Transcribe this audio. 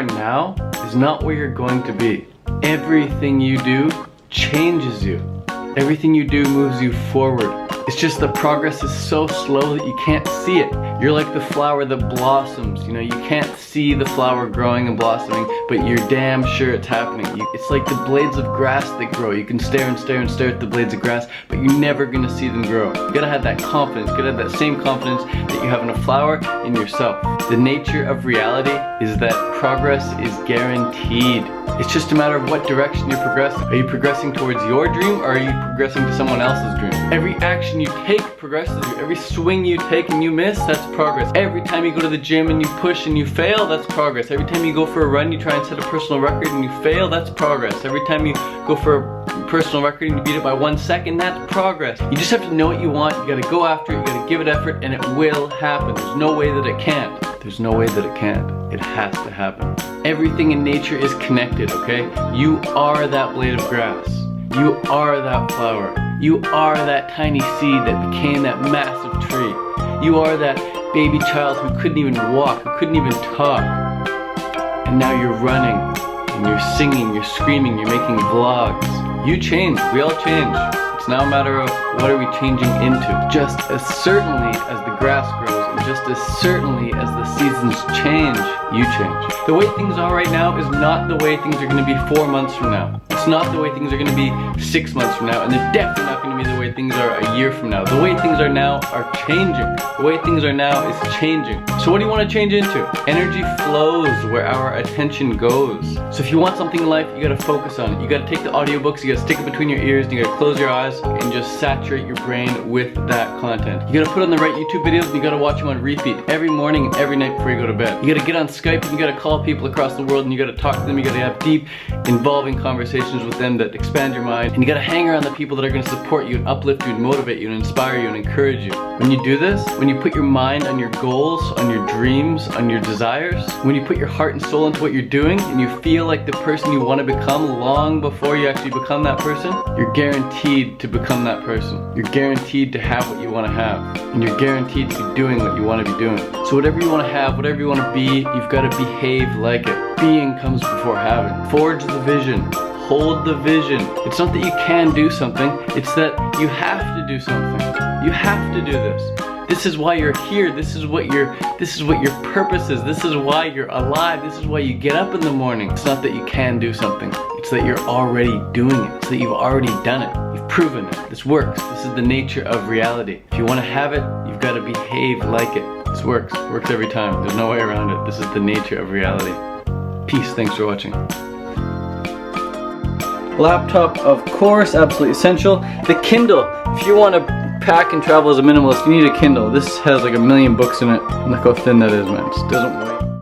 are now is not where you're going to be. Everything you do changes you. Everything you do moves you forward. It's just the progress is so slow that you can't see it. You're like the flower that blossoms. You know, you can't see the flower growing and blossoming, but you're damn sure it's happening. It's like the blades of grass that grow. You can stare and stare and stare at the blades of grass, but you're never gonna see them grow. You gotta have that confidence. You gotta have that same confidence that you have in a flower in yourself. The nature of reality is that progress is guaranteed. It's just a matter of what direction you're progressing. Are you progressing towards your dream, or are you progressing to someone else's dream? Every action you take progresses you. Every swing you take and you miss, that's progress. Every time you go to the gym and you push and you fail, that's progress. Every time you go for a run, you try and set a personal record and you fail, that's progress. Every time you go for a personal record and you beat it by 1 second, that's progress. You just have to know what you want, you gotta go after it, you gotta give it effort, and it will happen. There's no way that it can't. There's no way that it can't. It has to happen. Everything in nature is connected, okay? You are that blade of grass. You are that flower. You are that tiny seed that became that massive tree. You are that baby child who couldn't even walk, who couldn't even talk. And now you're running, and you're singing, you're screaming, you're making vlogs. You change, we all change. It's now a matter of what are we changing into. Just as certainly as the grass grows, and just as certainly as the seasons change, you change. The way things are right now is not the way things are going to be 4 months from now. It's not the way things are going to be 6 months from now, and they're definitely not going to be the way things are a year from now. The way things are now are changing. The way things are now is changing. So what do you want to change into? Energy flows where our attention goes. So if you want something in life, you got to focus on it. You got to take the audiobooks, you got to stick it between your ears, and you got to close your eyes and just saturate your brain with that content. You got to put on the right YouTube videos, and you got to watch them on repeat every morning and every night before you go to bed. You got to get on Skype and you got to call people across the world, and you got to talk to them. You got to have deep, involving conversations with them that expand your mind, and you got to hang around the people that are going to support you and uplift you and motivate you and inspire you and encourage you. When you do this, when you put your mind on your goals, on your dreams, on your desires, when you put your heart and soul into what you're doing, and you feel like the person you want to become long before you actually become that person, you're guaranteed to become that person. You're guaranteed to have what you want to have, and you're guaranteed to be doing what you want to be doing. So whatever you want to have, whatever you want to be, you've got to behave like it. Being comes before having. Forge the vision. Hold the vision. It's not that you can do something, it's that you have to do something. You have to do this. This is why you're here. This is what your purpose is. This is why you're alive. This is why you get up in the morning. It's not that you can do something. It's that you're already doing it. It's that you've already done it. You've proven it. This works. This is the nature of reality. If you want to have it, you've got to behave like it. This works. It works every time. There's no way around it. This is the nature of reality. Peace. Thanks for watching. Laptop, of course, absolutely essential. The Kindle, if you want to pack and travel as a minimalist, you need a Kindle. This has like 1 million books in it. Look how thin that is, man. It just doesn't work.